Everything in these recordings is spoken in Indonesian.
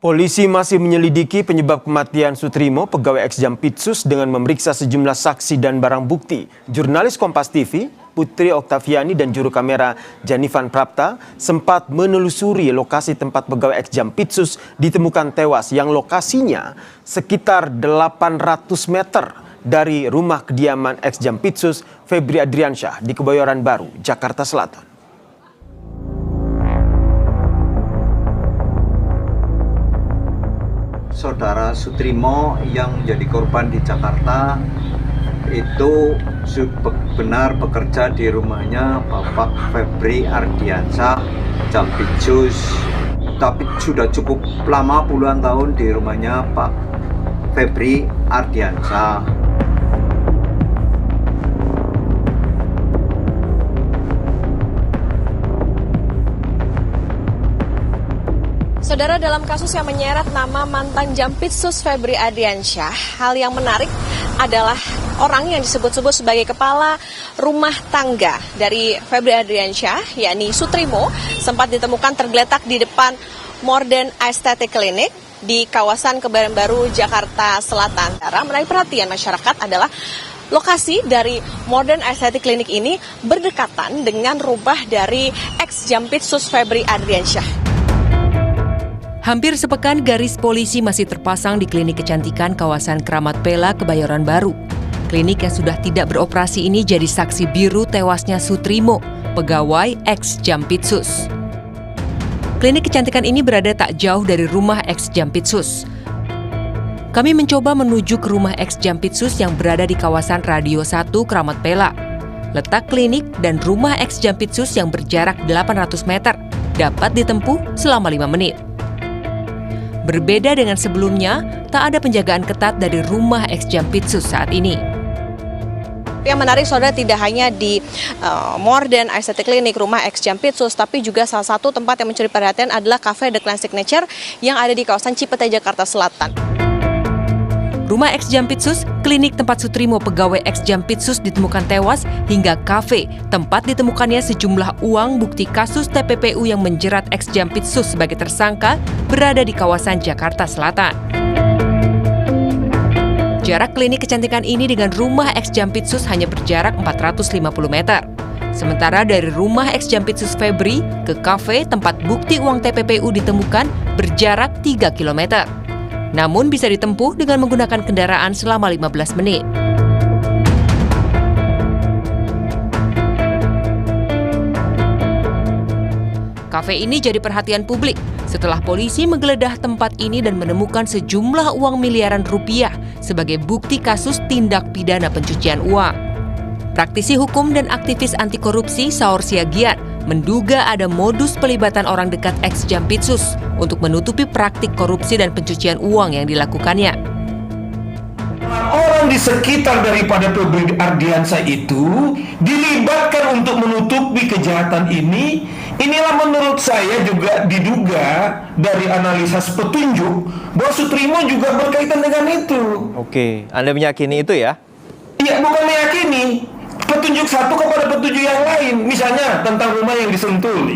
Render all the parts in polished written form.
Polisi masih menyelidiki penyebab kematian Sutrimo, pegawai Ex-Jampitsus, dengan memeriksa sejumlah saksi dan barang bukti. Jurnalis Kompas TV, Putri Oktaviani, dan juru kamera Janifan Prapta sempat menelusuri lokasi tempat pegawai Ex-Jampitsus ditemukan tewas yang lokasinya sekitar 800 meter dari rumah kediaman Ex-Jampitsus Febri Adriansyah di Kebayoran Baru, Jakarta Selatan. Saudara Sutrimo yang menjadi korban di Jakarta itu benar bekerja di rumahnya Bapak Febri Ardiansyah, Jampitsus, tapi sudah cukup lama, puluhan tahun di rumahnya Pak Febri Ardiansyah. Saudara, dalam kasus yang menyeret nama mantan Jampitsus Febri Ardiansyah, hal yang menarik adalah orang yang disebut-sebut sebagai kepala rumah tangga dari Febri Ardiansyah, yakni Sutrimo, sempat ditemukan tergeletak di depan Modern Aesthetic Clinic di kawasan Kebayoran Baru, Jakarta Selatan. Menarik perhatian masyarakat adalah lokasi dari Modern Aesthetic Clinic ini berdekatan dengan rumah dari ex-Jampitsus Febri Ardiansyah. Hampir sepekan garis polisi masih terpasang di klinik kecantikan kawasan Kramat Pela, Kebayoran Baru. Klinik yang sudah tidak beroperasi ini jadi saksi biru tewasnya Sutrimo, pegawai ex-Jampitsus. Klinik kecantikan ini berada tak jauh dari rumah ex-Jampitsus. Kami mencoba menuju ke rumah ex-Jampitsus yang berada di kawasan Radio 1 Kramat Pela. Letak klinik dan rumah ex-Jampitsus yang berjarak 800 meter dapat ditempuh selama 5 menit. Berbeda dengan sebelumnya, tak ada penjagaan ketat dari rumah ex-Jampitsus saat ini. Yang menarik, saudara, tidak hanya di Modern Aesthetic Clinic, rumah ex-Jampitsus, tapi juga salah satu tempat yang mencuri perhatian adalah Cafe The Grand Signature yang ada di kawasan Cipete, Jakarta Selatan. Rumah ex-Jampitsus, klinik tempat Sutrimo, pegawai ex-Jampitsus, ditemukan tewas, hingga kafe tempat ditemukannya sejumlah uang bukti kasus TPPU yang menjerat ex-Jampitsus sebagai tersangka berada di kawasan Jakarta Selatan. Jarak klinik kecantikan ini dengan rumah ex-Jampitsus hanya berjarak 450 meter. Sementara dari rumah ex-Jampitsus Febri ke kafe tempat bukti uang TPPU ditemukan berjarak 3 km. Namun bisa ditempuh dengan menggunakan kendaraan selama 15 menit. Kafe ini jadi perhatian publik setelah polisi menggeledah tempat ini dan menemukan sejumlah uang miliaran rupiah sebagai bukti kasus tindak pidana pencucian uang. Praktisi hukum dan aktivis anti korupsi Saur Siagian menduga ada modus pelibatan orang dekat ex-Jampitsus untuk menutupi praktik korupsi dan pencucian uang yang dilakukannya. Orang di sekitar daripada Febri Ardiansyah itu dilibatkan untuk menutupi kejahatan ini. Inilah menurut saya juga diduga dari analisa petunjuk bahwa Sutrimo juga berkaitan dengan itu. Oke, Anda meyakini itu ya? Iya, bukan meyakini. Petunjuk satu kepada petunjuk yang lain. Misalnya tentang rumah yang disentul,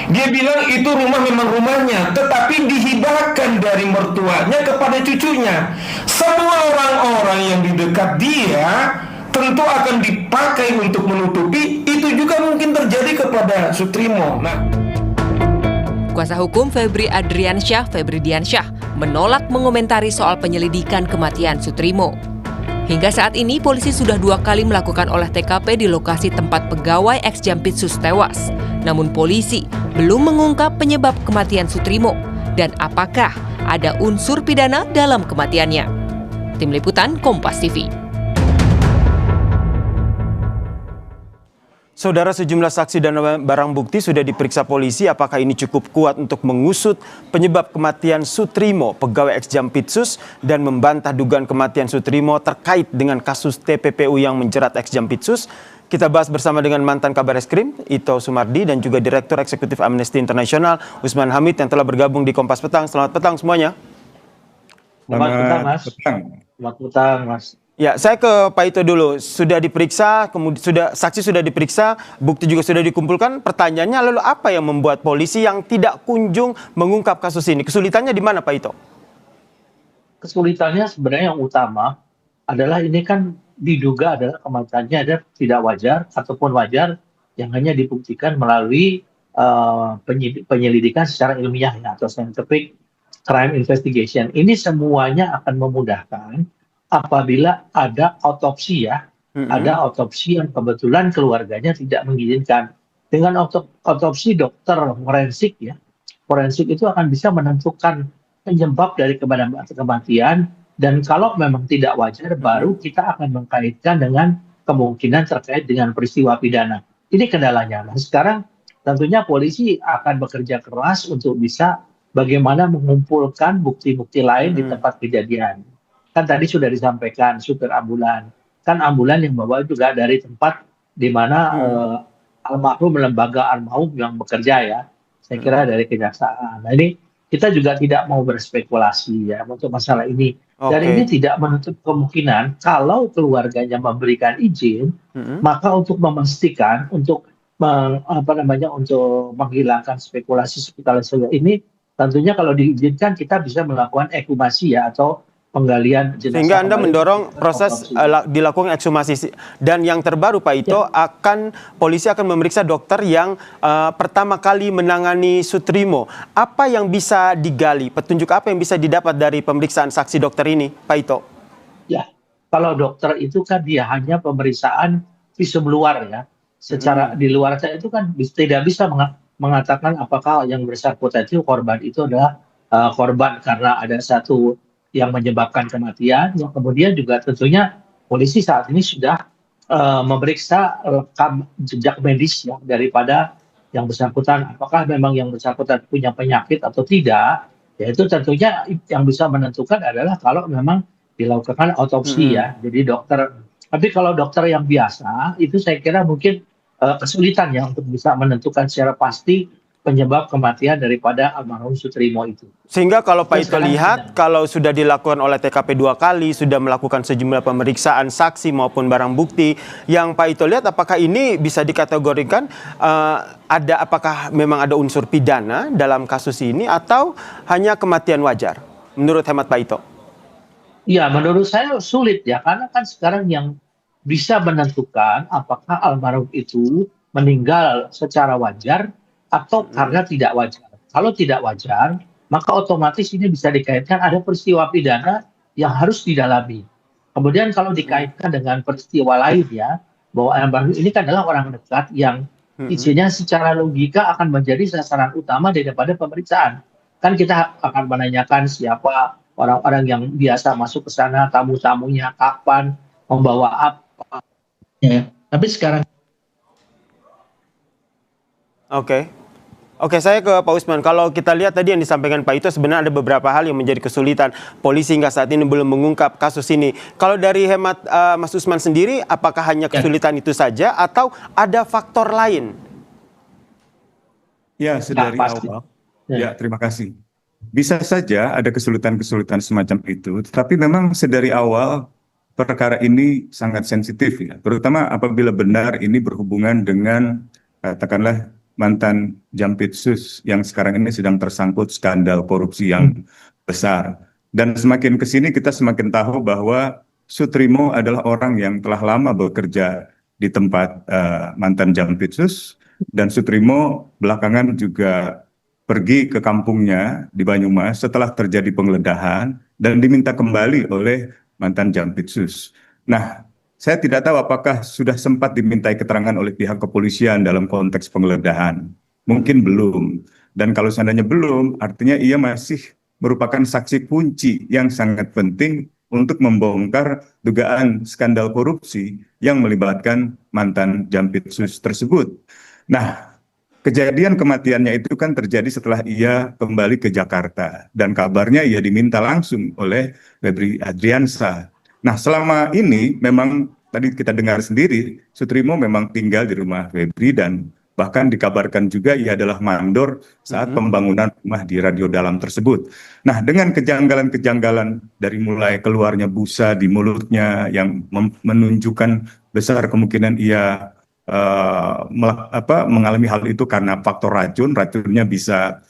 Dia bilang itu rumah memang rumahnya, tetapi dihibahkan dari mertuanya kepada cucunya. Semua orang-orang yang di dekat dia tentu akan dipakai untuk menutupi. Itu juga mungkin terjadi kepada Sutrimo. Kuasa hukum Febri Adriansyah, Febri Diansyah, menolak mengomentari soal penyelidikan kematian Sutrimo. Hingga saat ini, polisi sudah 2 kali melakukan olah TKP di lokasi tempat pegawai ex-Jampitsus tewas. Namun polisi belum mengungkap penyebab kematian Sutrimo dan apakah ada unsur pidana dalam kematiannya. Tim Liputan Kompas TV. Saudara, sejumlah saksi dan barang bukti sudah diperiksa polisi. Apakah ini cukup kuat untuk mengusut penyebab kematian Sutrimo, pegawai ex-Jampitsus, dan membantah dugaan kematian Sutrimo terkait dengan kasus TPPU yang menjerat ex-Jampitsus? Kita bahas bersama dengan mantan Kabar Eskrim, Ito Sumardi, dan juga Direktur Eksekutif Amnesty International, Usman Hamid, yang telah bergabung di Kompas Petang. Selamat petang semuanya. Selamat petang, Mas. Selamat petang, Mas. Ya, saya ke Pak Ito dulu. Sudah diperiksa, kemudian saksi sudah diperiksa, bukti juga sudah dikumpulkan. Pertanyaannya lalu apa yang membuat polisi yang tidak kunjung mengungkap kasus ini? Kesulitannya di mana, Pak Ito? Kesulitannya sebenarnya yang utama adalah ini kan diduga adalah kematiannya ada tidak wajar ataupun wajar yang hanya dibuktikan melalui penyelidikan secara ilmiah ya, atau scientific crime investigation. Ini semuanya akan memudahkan apabila ada autopsi ya, ada autopsi yang kebetulan keluarganya tidak mengizinkan. Dengan autopsi dokter forensik ya, forensik itu akan bisa menentukan penyebab dari kematian, dan kalau memang tidak wajar baru kita akan mengkaitkan dengan kemungkinan terkait dengan peristiwa pidana. Ini kendalanya. Nah, sekarang tentunya polisi akan bekerja keras untuk bisa bagaimana mengumpulkan bukti-bukti lain di tempat kejadian. Kan tadi sudah disampaikan supir ambulan. Kan ambulan yang bawa juga dari tempat di mana almarhum lembaga almarhum yang bekerja ya. Saya kira dari kejaksaan. Nah, ini kita juga tidak mau berspekulasi ya untuk masalah ini. Dan ini tidak menutup kemungkinan kalau keluarganya memberikan izin, maka untuk memastikan untuk untuk menghilangkan spekulasi seputar ini, tentunya kalau diizinkan kita bisa melakukan ekshumasi ya, atau penggalian jenazah. Sehingga Anda mendorong proses dilakukan ekshumasi. Dan yang terbaru Pak Ito, polisi akan memeriksa dokter yang pertama kali menangani Soetrimo. Apa yang bisa digali? Petunjuk apa yang bisa didapat dari pemeriksaan saksi dokter ini, Pak Ito? Ya, kalau dokter itu kan dia hanya pemeriksaan visum luar ya. Secara di luar itu kan tidak bisa mengatakan apakah yang bersangkutan itu korban itu adalah korban karena ada satu yang menyebabkan kematian. Yang kemudian juga tentunya polisi saat ini sudah memeriksa rekam jejak medis ya daripada yang bersangkutan, apakah memang yang bersangkutan punya penyakit atau tidak. Ya itu tentunya yang bisa menentukan adalah kalau memang dilakukan autopsi ya. Jadi dokter, tapi kalau dokter yang biasa itu saya kira mungkin kesulitan ya untuk bisa menentukan secara pasti penyebab kematian daripada almarhum Soetrimo itu. Sehingga kalau Pak Ito lihat, kalau sudah dilakukan oleh TKP 2 kali, sudah melakukan sejumlah pemeriksaan saksi maupun barang bukti, yang Pak Ito lihat apakah ini bisa dikategorikan apakah memang ada unsur pidana dalam kasus ini atau hanya kematian wajar menurut hemat Pak Ito? Ya, menurut saya sulit ya, karena kan sekarang yang bisa menentukan apakah almarhum itu meninggal secara wajar atau karena tidak wajar. Kalau tidak wajar, maka otomatis ini bisa dikaitkan ada peristiwa pidana yang harus didalami. Kemudian kalau dikaitkan dengan peristiwa lain ya, bahwa almarhum ini kan adalah orang dekat yang isinya secara logika akan menjadi sasaran utama daripada pemeriksaan. Kan kita akan menanyakan siapa orang-orang yang biasa masuk ke sana, tamu-tamunya, kapan, membawa apa. Ya, tapi sekarang Oke, saya ke Pak Usman. Kalau kita lihat tadi yang disampaikan Pak Ito, sebenarnya ada beberapa hal yang menjadi kesulitan. Polisi hingga saat ini belum mengungkap kasus ini. Kalau dari hemat Mas Usman sendiri, apakah hanya kesulitan itu saja atau ada faktor lain? Ya, sedari awal. Ya, terima kasih. Bisa saja ada kesulitan-kesulitan semacam itu, tapi memang sedari awal perkara ini sangat sensitif ya, terutama apabila benar ini berhubungan dengan katakanlah mantan Jampitsus yang sekarang ini sedang tersangkut skandal korupsi yang besar. Dan semakin ke sini kita semakin tahu bahwa Soetrimo adalah orang yang telah lama bekerja di tempat mantan Jampitsus, dan Soetrimo belakangan juga pergi ke kampungnya di Banyumas setelah terjadi penggeledahan dan diminta kembali oleh mantan Jampitsus. Nah, saya tidak tahu apakah sudah sempat dimintai keterangan oleh pihak kepolisian dalam konteks penggeledahan. Mungkin belum. Dan kalau seandainya belum, artinya ia masih merupakan saksi kunci yang sangat penting untuk membongkar dugaan skandal korupsi yang melibatkan mantan Jampitsus tersebut. Nah, kejadian kematiannya itu kan terjadi setelah ia kembali ke Jakarta. Dan kabarnya ia diminta langsung oleh Febri Adriansyah. Nah, selama ini memang tadi kita dengar sendiri, Soetrimo memang tinggal di rumah Febri dan Bahkan dikabarkan juga ia adalah mandor saat pembangunan rumah di Radio Dalam tersebut. Nah, dengan kejanggalan-kejanggalan dari mulai keluarnya busa di mulutnya yang menunjukkan besar kemungkinan ia mengalami hal itu karena faktor racunnya bisa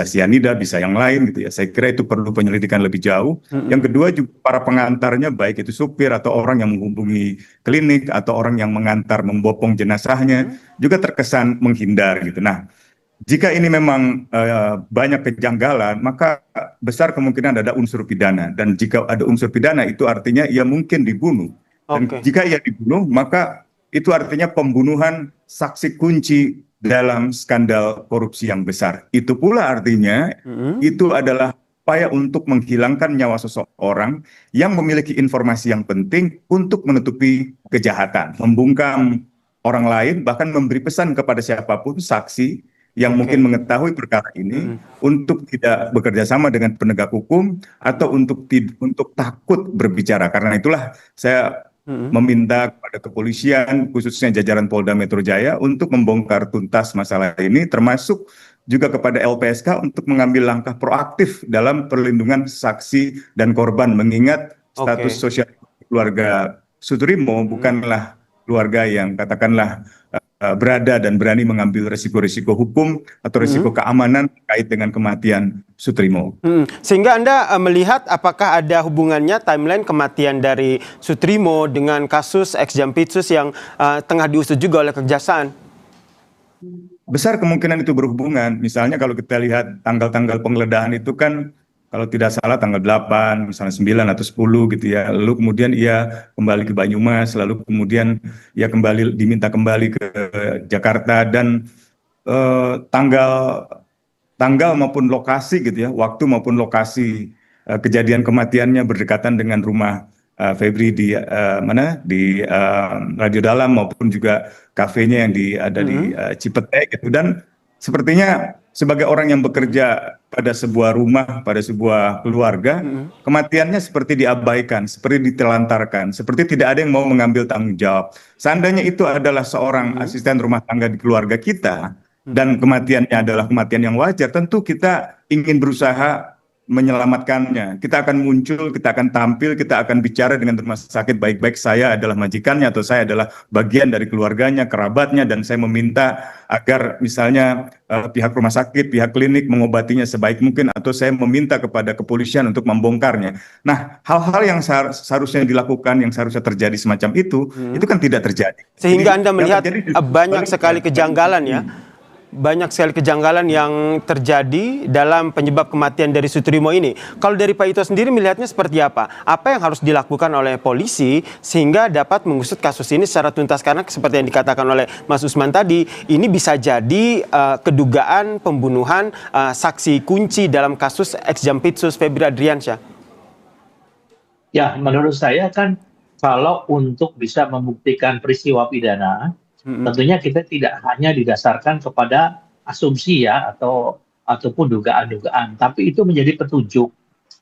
sianida, bisa yang lain gitu ya. Saya kira itu perlu penyelidikan lebih jauh. Yang kedua juga para pengantarnya, baik itu supir atau orang yang menghubungi klinik atau orang yang mengantar membopong jenazahnya juga terkesan menghindar gitu. Nah, jika ini memang banyak kejanggalan, maka besar kemungkinan ada unsur pidana. Dan jika ada unsur pidana itu artinya ia mungkin dibunuh. Dan jika ia dibunuh, maka itu artinya pembunuhan saksi kunci dalam skandal korupsi yang besar. Itu pula artinya itu adalah upaya untuk menghilangkan nyawa seseorang yang memiliki informasi yang penting untuk menutupi kejahatan, membungkam orang lain, bahkan memberi pesan kepada siapapun saksi yang mungkin mengetahui perkara ini untuk tidak bekerja sama dengan penegak hukum atau untuk takut berbicara. Karena itulah saya meminta kepada kepolisian, khususnya jajaran Polda Metro Jaya, untuk membongkar tuntas masalah ini, termasuk juga kepada LPSK untuk mengambil langkah proaktif dalam perlindungan saksi dan korban, mengingat status sosial keluarga Sutrimo bukanlah keluarga yang katakanlah berada dan berani mengambil risiko-risiko hukum atau risiko keamanan terkait dengan kematian Sutrimo. Sehingga Anda melihat apakah ada hubungannya timeline kematian dari Sutrimo dengan kasus ex Jampitsus yang tengah diusut juga oleh Kejaksaan? Besar kemungkinan itu berhubungan. Misalnya kalau kita lihat tanggal-tanggal penggeledahan itu kan kalau tidak salah tanggal 8, misalnya 9 atau 10 gitu ya. Lalu kemudian ia kembali ke Banyumas, lalu kemudian ia diminta kembali ke Jakarta, dan tanggal maupun lokasi gitu ya, waktu maupun lokasi kejadian kematiannya berdekatan dengan rumah Febri di Radio Dalam maupun juga kafenya yang ada di Cipete gitu. Dan sepertinya sebagai orang yang bekerja pada sebuah rumah, pada sebuah keluarga, kematiannya seperti diabaikan, seperti ditelantarkan, seperti tidak ada yang mau mengambil tanggung jawab. Seandainya itu adalah seorang asisten rumah tangga di keluarga kita, dan kematiannya adalah kematian yang wajar, tentu kita ingin berusaha menyelamatkannya. Kita akan muncul, kita akan tampil, kita akan bicara dengan rumah sakit baik-baik, saya adalah majikannya atau saya adalah bagian dari keluarganya, kerabatnya, dan saya meminta agar misalnya pihak rumah sakit, pihak klinik mengobatinya sebaik mungkin, atau saya meminta kepada kepolisian untuk membongkarnya. Nah, hal-hal yang seharusnya dilakukan, yang seharusnya terjadi semacam itu kan tidak terjadi. Sehingga Jadi, Anda melihat banyak sekali kejanggalan ya? Banyak sekali kejanggalan yang terjadi dalam penyebab kematian dari Sutrimo ini. Kalau dari Pak Ito sendiri melihatnya seperti apa? Apa yang harus dilakukan oleh polisi sehingga dapat mengusut kasus ini secara tuntas? Karena seperti yang dikatakan oleh Mas Usman tadi, ini bisa jadi kedugaan pembunuhan saksi kunci dalam kasus ex Jampitsus Febri Adriansyah. Ya, menurut saya kan kalau untuk bisa membuktikan peristiwa pidana, tentunya kita tidak hanya didasarkan kepada asumsi ya ataupun dugaan-dugaan, tapi itu menjadi petunjuk.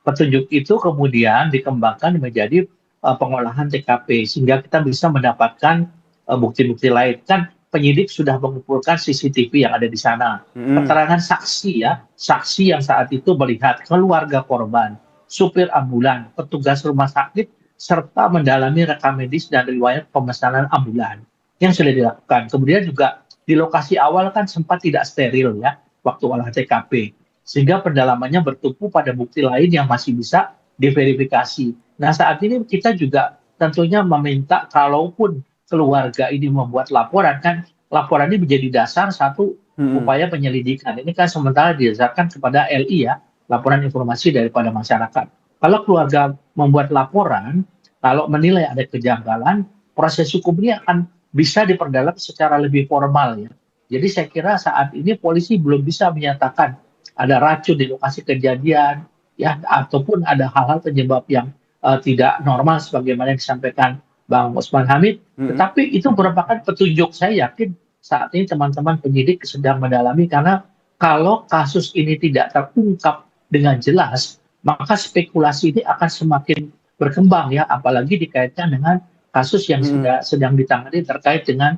Petunjuk itu kemudian dikembangkan menjadi pengolahan TKP sehingga kita bisa mendapatkan bukti-bukti lain. Kan penyidik sudah mengumpulkan CCTV yang ada di sana. Keterangan saksi ya, saksi yang saat itu melihat keluarga korban, supir ambulan, petugas rumah sakit, serta mendalami rekam medis dan riwayat pemesanan ambulan yang sudah dilakukan. Kemudian juga di lokasi awal kan sempat tidak steril ya waktu olah TKP, sehingga pendalamannya bertumpu pada bukti lain yang masih bisa diverifikasi. Nah, saat ini kita juga tentunya meminta kalaupun keluarga ini membuat laporan, kan laporan ini menjadi dasar satu upaya penyelidikan. Ini kan sementara didasarkan kepada LI ya, laporan informasi daripada masyarakat. Kalau keluarga membuat laporan, kalau menilai ada kejanggalan, proses hukum ini akan bisa diperdalam secara lebih formal ya. Jadi saya kira saat ini polisi belum bisa menyatakan ada racun di lokasi kejadian ya, ataupun ada hal-hal penyebab yang tidak normal sebagaimana yang disampaikan Bang Usman Hamid. Tetapi itu merupakan petunjuk. Saya yakin saat ini teman-teman penyidik sedang mendalami, karena kalau kasus ini tidak terungkap dengan jelas, maka spekulasi ini akan semakin berkembang ya, apalagi dikaitkan dengan kasus yang sedang ditangani terkait dengan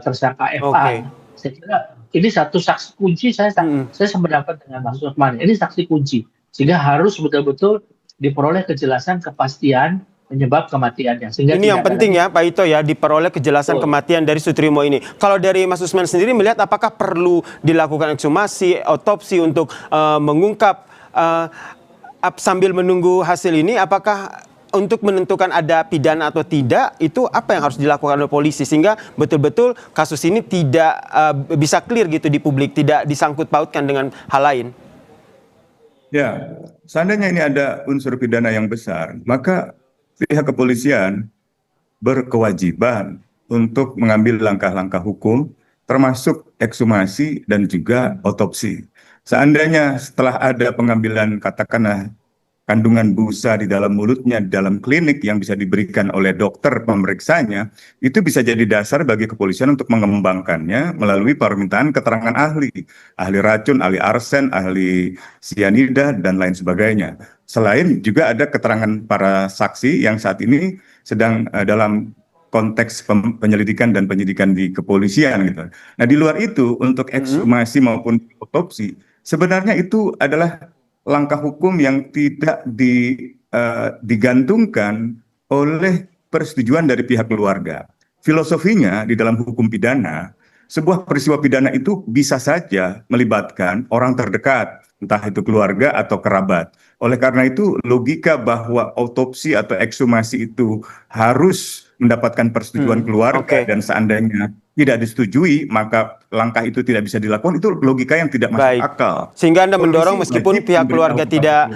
tersangka FA. Saya kira ini satu saksi kunci. Saya sependapat dengan Mas Lukman. Ini saksi kunci, sehingga harus betul-betul diperoleh kejelasan kepastian penyebab kematiannya. Sehingga ini yang penting ya Pak Ito ya, diperoleh kejelasan kematian dari Sutrimo ini. Kalau dari Mas Usman sendiri melihat apakah perlu dilakukan ekshumasi, otopsi untuk mengungkap sambil menunggu hasil ini, apakah untuk menentukan ada pidana atau tidak, itu apa yang harus dilakukan oleh polisi sehingga betul-betul kasus ini tidak bisa clear gitu di publik, tidak disangkut pautkan dengan hal lain? Ya, seandainya ini ada unsur pidana yang besar, maka pihak kepolisian berkewajiban untuk mengambil langkah-langkah hukum, termasuk ekshumasi dan juga otopsi. Seandainya setelah ada pengambilan katakanlah kandungan busa di dalam mulutnya, di dalam klinik yang bisa diberikan oleh dokter pemeriksanya, itu bisa jadi dasar bagi kepolisian untuk mengembangkannya melalui permintaan keterangan ahli racun, ahli arsen, ahli sianida, dan lain sebagainya. Selain juga ada keterangan para saksi yang saat ini sedang dalam konteks penyelidikan dan penyidikan di kepolisian gitu. Nah, di luar itu untuk ekshumasi maupun otopsi, sebenarnya itu adalah langkah hukum yang tidak digantungkan oleh persetujuan dari pihak keluarga. Filosofinya di dalam hukum pidana, sebuah peristiwa pidana itu bisa saja melibatkan orang terdekat, entah itu keluarga atau kerabat. Oleh karena itu, logika bahwa otopsi atau ekshumasi itu harus mendapatkan persetujuan keluarga dan seandainya tidak disetujui, maka langkah itu tidak bisa dilakukan, itu logika yang tidak masuk akal. Sehingga Anda mendorong meskipun pihak keluarga tidak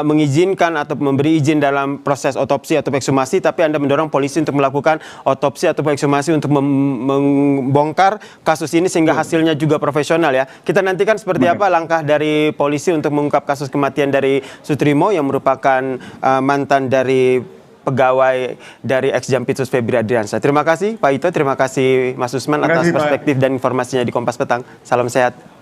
mengizinkan atau memberi izin dalam proses otopsi atau ekshumasi, tapi Anda mendorong polisi untuk melakukan otopsi atau ekshumasi untuk membongkar kasus ini sehingga hasilnya juga profesional ya. Kita nantikan seperti apa langkah dari polisi untuk mengungkap kasus kematian dari Sutrimo yang merupakan mantan dari pegawai dari ex-Jampitsus Febri Ardiansyah. Terima kasih Pak Ito, terima kasih Mas Usman atas perspektif dan informasinya di Kompas Petang. Salam sehat.